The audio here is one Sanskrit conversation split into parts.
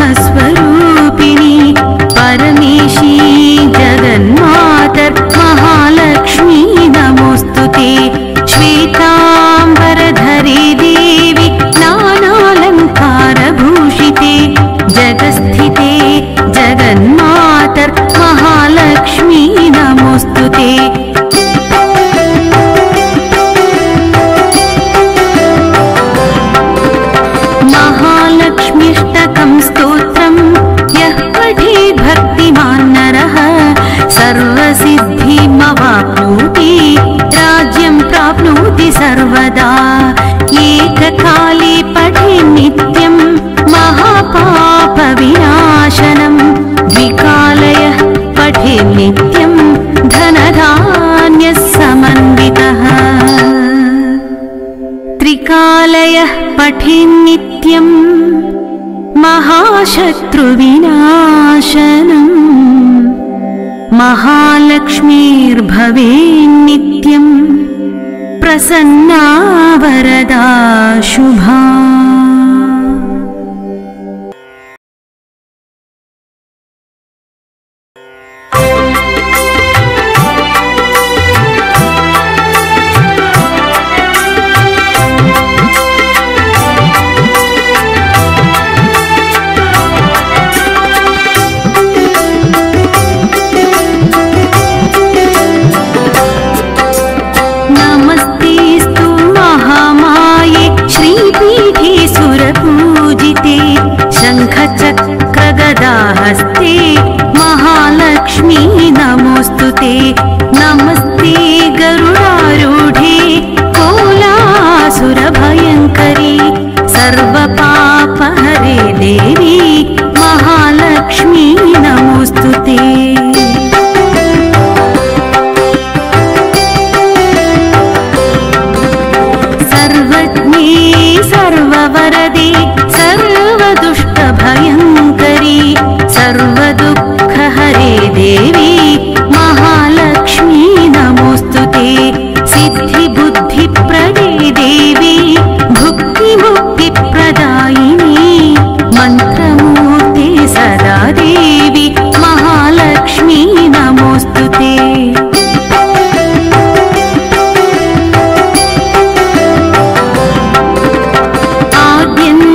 ब्रह्मस्वरूपिणी परमेशी जगन्मातर्महालक्ष्मी नमोस्तुते। श्वेतांबरधरे देवी नानालंकारभूषिते जगस्थिते जगन्मातर्महालक्ष्मी नमोस्तुते। महालक्ष्मीष्टकं स्तोत्रं यः पठेत् भक्तिमान् नरः सर्वसिद्धिमवाप्नोति राज्यं प्राप्नोति सर्वदा। एककाले पठेत् नित्यं महापापविनाशनं द्विकालयः पठेत् नित्यं धनधान्यसमन्वितः। त्रिकालयः पठेत् नित्यं महाशत्रुविनाशनम् महालक्ष्मीर्भवेत् नित्यं प्रसन्ना वरदा शुभा। शङ्खचक्रगदाहस्ते महालक्ष्मी नमोस्तुते। नमस्ते गरुडारूढे कोलासुरभयङ्करी सर्वपापहरे देवी महालक्ष्मी नमोस्तुते। सर्वज्ञे सर्ववरदे सर्वदुष्टभयङ्करी सर्वदुःखहरे देवी महालक्ष्मी नमोस्तुते। सिद्धिबुद्धिप्रदे देवी भुक्तिमुक्तिप्रदायिनी मन्त्रमूर्ते सदा देवी महालक्ष्मी नमोस्तुते।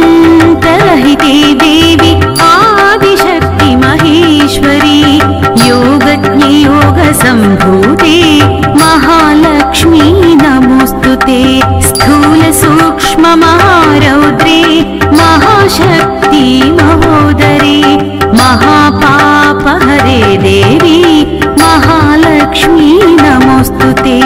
आद्यन्तरहिते देवी आदिशक्ति महेश्वरी योगज्ञे योगसम्भूते महालक्ष्मी नमोस्तुते। स्थूलसूक्ष्ममहारौद्रे महाशक्ति महोदरे महापापहरे देवी महालक्ष्मी नमोस्तुते।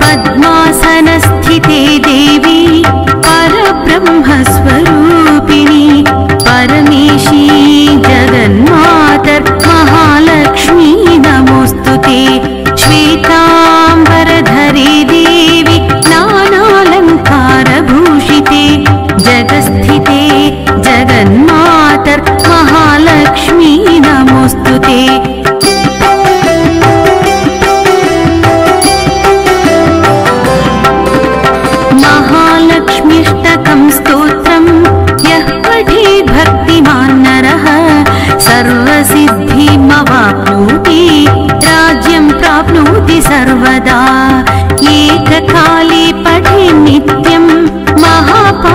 पद्मासनस्थिते देवी परब्रह्मस्वरूपिणी परमेशी जगन्मातर्महालक्ष्मी नमोस्तुते। श्वेतांबरधरे देवी नानालंकारभूषिते जगस्थिते जगन्मातर्महालक्ष्मी नमोस्तुते। महालक्ष्मीष्टकं स्तोत्रं यः पठेत् भक्तिमान् नरः सर्वसिद्धिमवाप्नोति राज्यं प्राप्नोति सर्वदा। एककाले पठेत् नित्यं महापापविनाशनं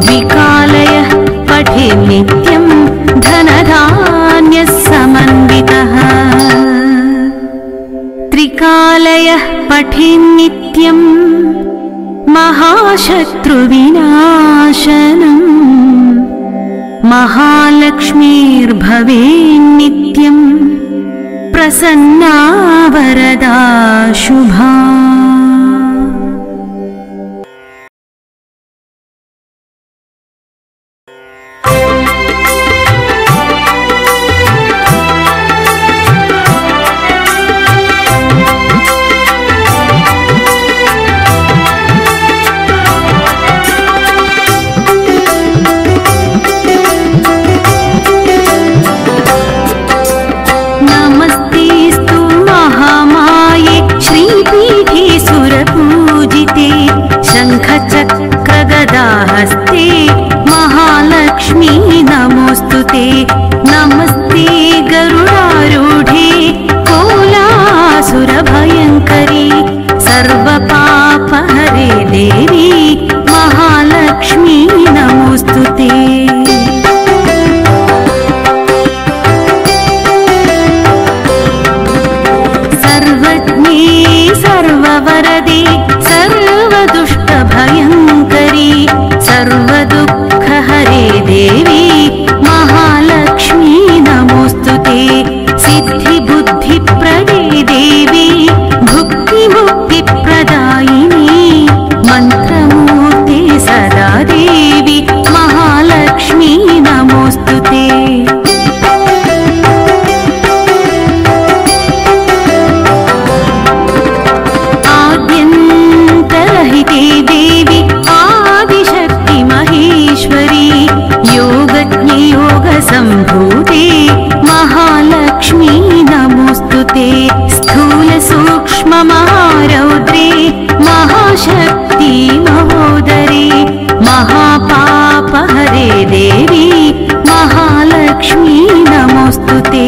द्विकालयः पठेत् नित्यं धनधान्यसमन्वितः। त्रिकालयः पठेत् नित्यं महाशत्रुविनाशनम् महालक्ष्मीर्भवेत् नित्यं प्रसन्ना वरदा शुभा। नमस्तेस्तु महामाये श्रीपीठे श्रीपीठे सुरपूजिते शङ्खचक्रगदाहस्ते महालक्ष्मी नमोऽस्तुते नमस्ते गरुडारूढे कोलासुरभयङ्करी सर्वपापहरे देवी महालक्ष्मी नमोऽस्तुते सर्वज्ञे सर्ववरदे सर्वदुष्टभयङ्करी सर्वदुःखहरे देवी महालक्ष्मी नमोऽस्तुते सिद्धिबुद्धिप्रदे देवी भुक्तिमुक्तिप्रदायिनी मन्त्रमूर्ते सदा देवी महालक्ष्मी नमोऽस्तुते आद्यन्तरहिते देवी आदिशक्ति महेश्वरी योगज्ञे योगसम्भूते महालक्ष्मी नमोऽस्तुते स्थूलसूक्ष्ममहारौद्रे महाशक्ति महोदरे महापापहरे देवी महालक्ष्मी नमोऽस्तुते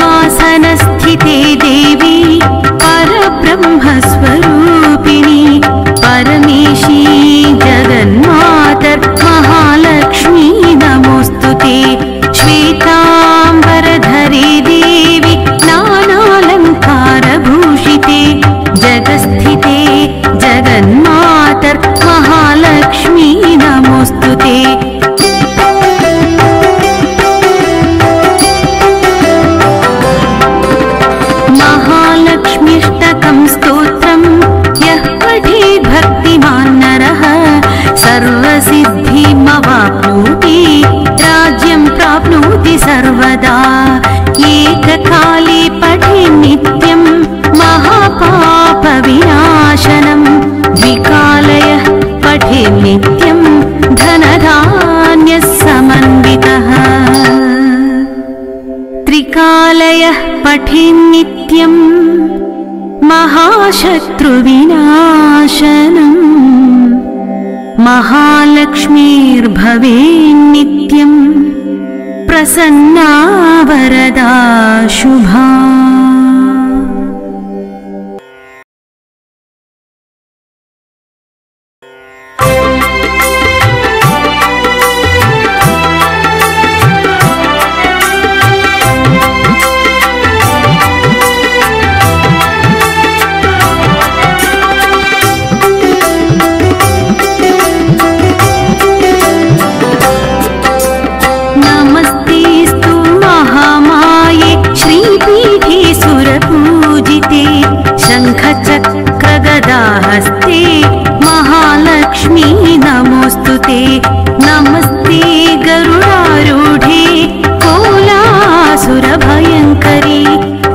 पद्मासनस्थिते देवी परब्रह्मस्वरूपिणी परमेशी जगन्मातर् महालक्ष्मी नमोऽस्तुते श्वेताम्बरधरे देवी नानालङ्कारभूषिते जगस्थिते जगन्मातर् महालक्ष्मी नमोऽस्तुते महालक्ष्मीष्टकं स्तोत्रं यः पठेत् भक्तिमान् नरः सर्वसिद्धिमवाप्नोति राज्यं प्राप्नोति सर्वदा एककाले पठेत् नित्यं महापापविनाशनं द्विकालयः पठेत् नित्यं धनधान्यः समन्वितः त्रिकालयः पठेत् नित्यं महाशत्रुविनाशनम् महालक्ष्मीर्भवेन्नित्यं प्रसन्ना वरदा शुभा शङ्खचक्रगदाहस्ते महालक्ष्मी नमोऽस्तुते नमस्ते गरुडारूढे कोलासुरभयङ्करी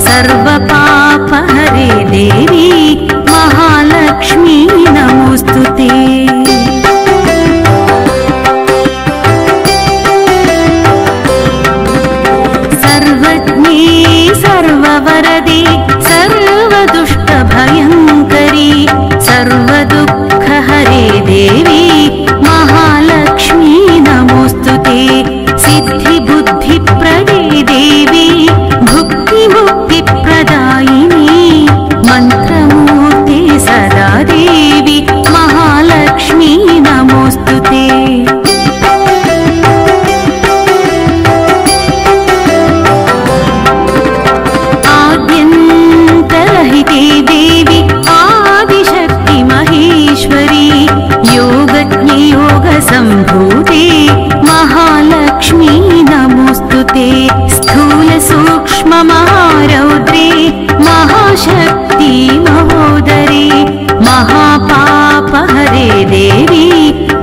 सर्वपापहरे देवी महालक्ष्मी नमोऽस्तुते सर्वज्ञे सर्ववरदे सर्वदुष्टभयङ्करी सर्वदुःखहरे देवी महालक्ष्मी नमोऽस्तुते सिद्धिबुद्धिप्रदे देवी भुक्तिमुक्तिप्रदायिनी मन्त्रमूर्ते सदा देवी महालक्ष्मी नमोऽस्तुते आद्यन्तरहिते देवी आदिशक्ति महेश्वरी योगज्ञे योगसम्भूते महालक्ष्मी नमोऽस्तुते स्थूलसूक्ष्ममहारौद्रे महाशक्ति महोदरे महापापहरे देवी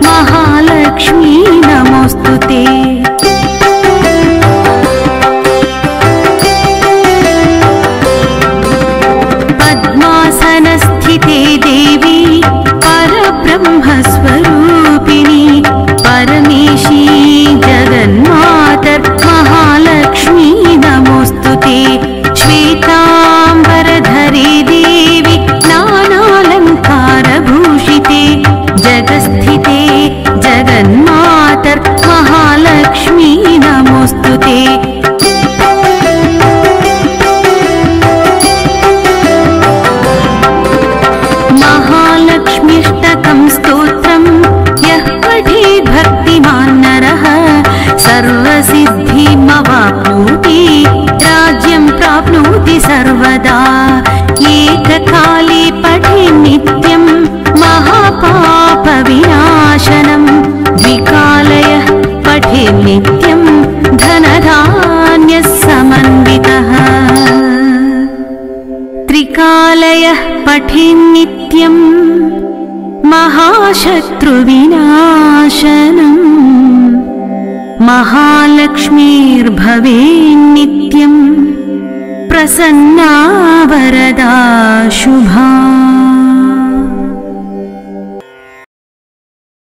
महालक्ष्मी नमोऽस्तुते पद्मासनस्थिते देवी परब्रह्मस्वरूपिणी परमेशी जगन्मातर् महा नित्यम् महाशत्रुविनाशनम् महालक्ष्मीर्भवेन्नित्यम् प्रसन्ना वरदा